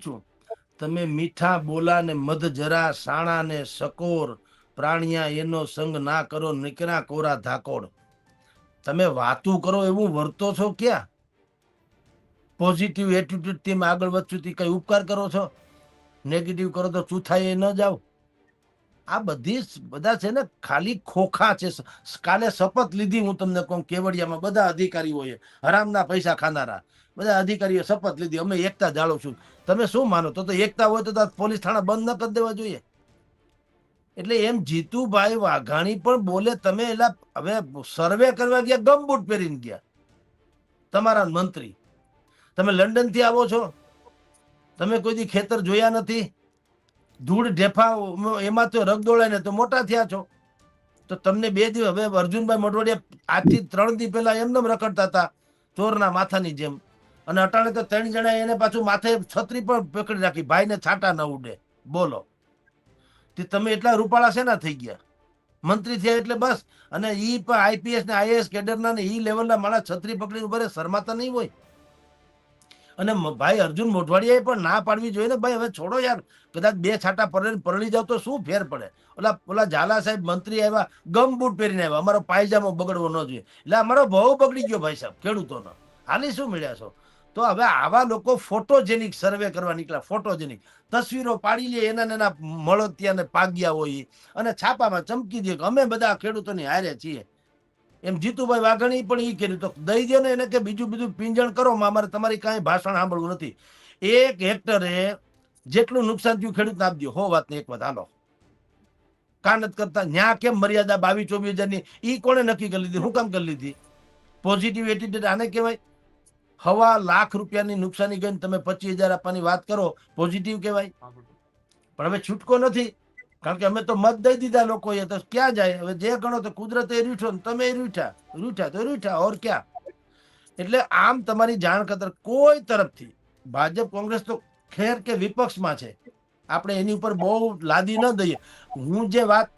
છું તમે મીઠા બોલા ને મધ જરા સાણા ને સકોર પ્રાણિયા એનો સંગ ના કરો નીકળ્યા કોરા ધાકોડ। તમે વાતું કરો એવું વર્તો છો ક્યાં? પોઝિટિવ એટીટ્યુડ થી આગળ વધશું કઈ ઉપકાર કરો છો? નેગેટિવ કરો તો ચૂથાએ ન જાવ। આ બધા છે ને ખાલી ખોખા છે। કાલે શપથ લીધી, હું તમને કહું, કેવડિયામાં બધા અધિકારીઓએ, હરામના પૈસા ખાનારા બધા અધિકારીઓ શપથ લીધી અમે એકતા જાળવશું। તમે શું માનો? તો એકતા હોય તો પોલીસ થાણા બંધ ન કરી દેવા જોઈએ? એટલે એમ જીતુભાઈ વાઘાણી પણ બોલે, તમે એલા હવે સર્વે કરવા ગયા ગમબૂટ પહેરીને ગયા તમારા મંત્રી। તમે લંડન થી આવો છો, તમે કોઈ દી ખેતર જોયા નથી? ધૂળ ઢેફા એમાં તો રગદોળાય ને તો મોટા થયા છો। તો તમને 2 દિવસ હવે અર્જુનભાઈ મોઢવાડિયા આજથી 3 દી પહેલા એમને રખડતા હતા ચોરના માથાની જેમ, અને અટાણે તો 3 જણા એને પાછું માથે છત્રી પણ પકડી રાખી, ભાઈને છાંટા ન ઉડે। બોલો, તમે એટલા રૂપાળા શેના થઈ ગયા? મંત્રી થયા એટલે બસ? અને ઈ પણ આઈપીએસ ને આઈએએસ કેડરના ને ઈ લેવલના માણસ છત્રી પકડીને ઉભા રહે, શરમાતા નહીં હોય? અને ભાઈ અર્જુન મોઢવાડિયાએ પણ ના પાડવી જોઈએ ને, ભાઈ હવે છોડો યાર, કદાચ 2 છાંટા પરળી જાવ તો શું ફેર પડે? ઓલા ઝાલા સાહેબ મંત્રી આવ્યા ગમબૂટ પહેરીને આવ્યા, અમારો પાયજામો બગડવો ન જોઈએ, એટલે અમારો બહુ બગડી ગયો ભાઈ સાહેબ ખેડૂતોનો। હાલી શું મળ્યા છો? તો હવે આવા લોકો ફોટોજેનિક સર્વે કરવા નીકળ્યા, ફોટોજેનિક તસવીરો પાડી લે, એના મળતિયા ને પાગ્યા હોય અને છાપામાં ચમકી દે કે અમે બધા ખેડૂતોની હારે છીએ। એમ જીતુભાઈ વાઘાણી પણ ઈ કર્યું, તો દઈ દો ને એને કે બીજું પિંજણ કરો, અમારે તમારી કાંઈ ભાષણ સાંભળવું નથી। 1 હેક્ટરે જેટલું નુકસાન થયું ખેડૂતને આપી દો, 100 વાત ને 1 વાત, હાલો કા નથી કરતા? ન્યા કેમ મર્યાદા 22-24 હજારની ઈ કોણે નક્કી કરી લીધી? હું કામ કરી લીધી? પોઝિટિવ એટીટ્યુડ આને કહેવાય? 1.25 લાખ રૂપિયાની નુકસાની ગઈ, તમે 25,000 આપવાની વાત કરો, પોઝિટિવ કહેવાય? પણ હવે છૂટકો નથી, કારણ કે અમે તો મત દઈ દીધા લોકોએ, તો ક્યાં જાય? હવે જે ગણો તો કુદરતે રૂઠો ને તમે રૂઠા તો રૂઠા, ઓર ક્યાં? એટલે આમ તમારી જાણ ખાતર કોઈ તરફથી, ભાજપ કોંગ્રેસ તો ખેર કે વિપક્ષમાં છે, આપણે એની ઉપર બહુ લાદી ન દઈએ। હું જે વાત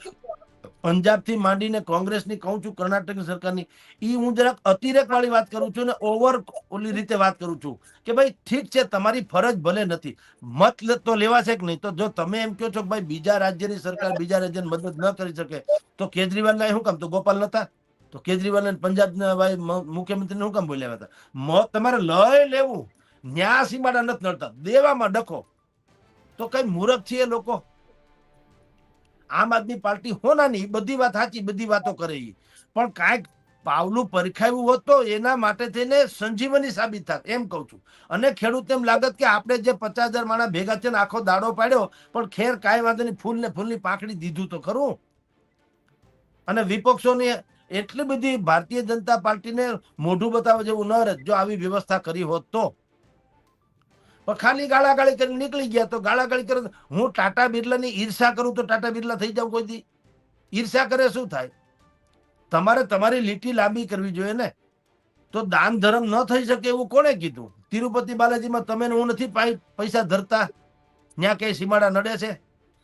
પંજાબ થી માંડીને કોંગ્રેસની કહું છું, કર્ણાટકની સરકારની, ઈ હું જરાક અતિરેક વાળી વાત કરું છું ને ઓવર ઓલી રીતે વાત કરું છું કે ભાઈ ઠીક છે, તમારી ફરજ ભલે નથી, મત તો લેવાશે કે નહીં? તો જો તમે એમ કહો છો કે ભાઈ બીજા રાજ્યની સરકાર બીજા રાજ્યને મદદ ન કરી શકે, તો કેજરીવાલ ના શું કામ? તો ગોપાલ નતા? તો કેજરીવાલ પંજાબના ભાઈ મુખ્યમંત્રીને શું કામ બોલ્યા હતા? મત તમારે લઈ લેવું, ન્યા સીમાડા નથી નડતા, દેવામાં ડખો, તો કઈ મૂર્ખ છે એ લોકો? આમ આદમી પાર્ટી હોનાની બધી વાત સાચી, બધી વાતો કરે, પણ કાંઈક પાવલું પરખાવ્યું હોત તો એના માટે થઈને સંજીવની સાબિત થાત, એમ કઉ છું। અને ખેડૂત એમ લાગત કે આપણે જે 50,000 માણસ ભેગા થઈને આખો દાડો પાડ્યો, પણ ખેર કાંઈ વાંધો નહીં, ફૂલ ને ફૂલની પાંખડી દીધું તો ખરું। અને વિપક્ષોની એટલી બધી ભારતીય જનતા પાર્ટીને મોઢું બતાવવા જેવું ન રહે જો આવી વ્યવસ્થા કરી હોત તો। પણ ખાલી ગાળાગાળી કરીને નીકળી ગયા, તો ગાળાગાળી કરે, હું ટાટા બિરલાની ઈર્ષા કરું તો ટાટા બિરલા થઈ જાવ કોઈ દી? ઈર્ષા કરે શું થાય? તમારે તમારી લીટી લાંબી કરવી જોઈએ ને। તો દાન ધર્મ ન થઈ શકે એવું કોણે કીધું? તિરુપતિ બાલાજીમાં તમે હું નથી પૈસા ધરતા? ત્યાં કઈ સીમાડા નડે છે?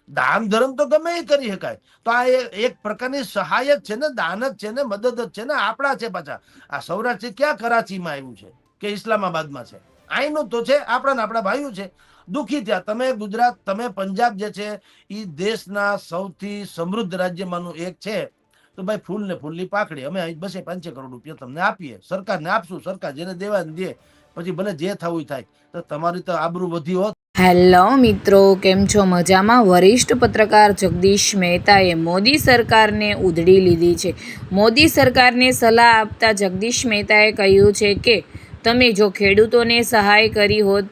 દાન ધર્મ તો ગમે એ કરી શકાય, તો આ એક પ્રકારની સહાય જ છે ને, દાન જ છે ને, મદદ જ છે ને, આપણા છે પાછા। આ સૌરાષ્ટ્ર ક્યાં કરાચીમાં આવ્યું છે કે ઇસ્લામાબાદમાં છે? અહીંનું તો છે, આપણા ભાઈઓ છે। દુઃખી થયા તમે ગુજરાત, તમે પંજાબ જે છે એ દેશના સૌથી સમૃદ્ધ રાજ્યમાંનું એક છે, તો ભાઈ ફૂલ ને ફૂલની પાકડી અમે 200-500 કરોડ રૂપિયા તમને આપીએ, સરકારને આપશું, સરકાર જેને દેવા દે, પછી ભલે જે થવું થાય। તો તમારી તો આબરૂ વધી હોત। હેલો મિત્રો, કેમ છો? મજામાં? વરિષ્ઠ પત્રકાર જગદીશ મહેતાએ મોદી સરકારને ઉધડી લીધી છે। મોદી સરકારને સલાહ આપતા જગદીશ મહેતાએ કહ્યું છે કે તમે જો ખેડૂતોને સહાય કરી હોત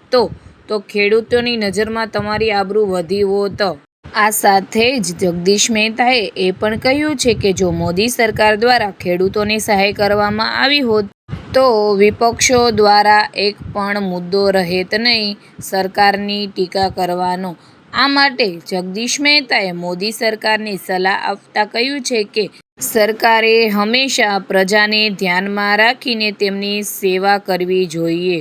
તો ખેડૂતોની નજરમાં તમારી આબરૂ વધી હોત। આ સાથે જ જગદીશ મહેતાએ એ પણ કહ્યું છે કે જો મોદી સરકાર દ્વારા ખેડૂતોને સહાય કરવામાં આવી હોત તો વિપક્ષો દ્વારા એક પણ મુદ્દો રહેત નહીં સરકારની ટીકા કરવાનો। આ માટે જગદીશ મહેતાએ મોદી સરકારને સલાહ આપતા કહ્યું છે કે સરકારે હંમેશા પ્રજાને ધ્યાનમાં રાખીને તેમની સેવા કરવી જોઈએ।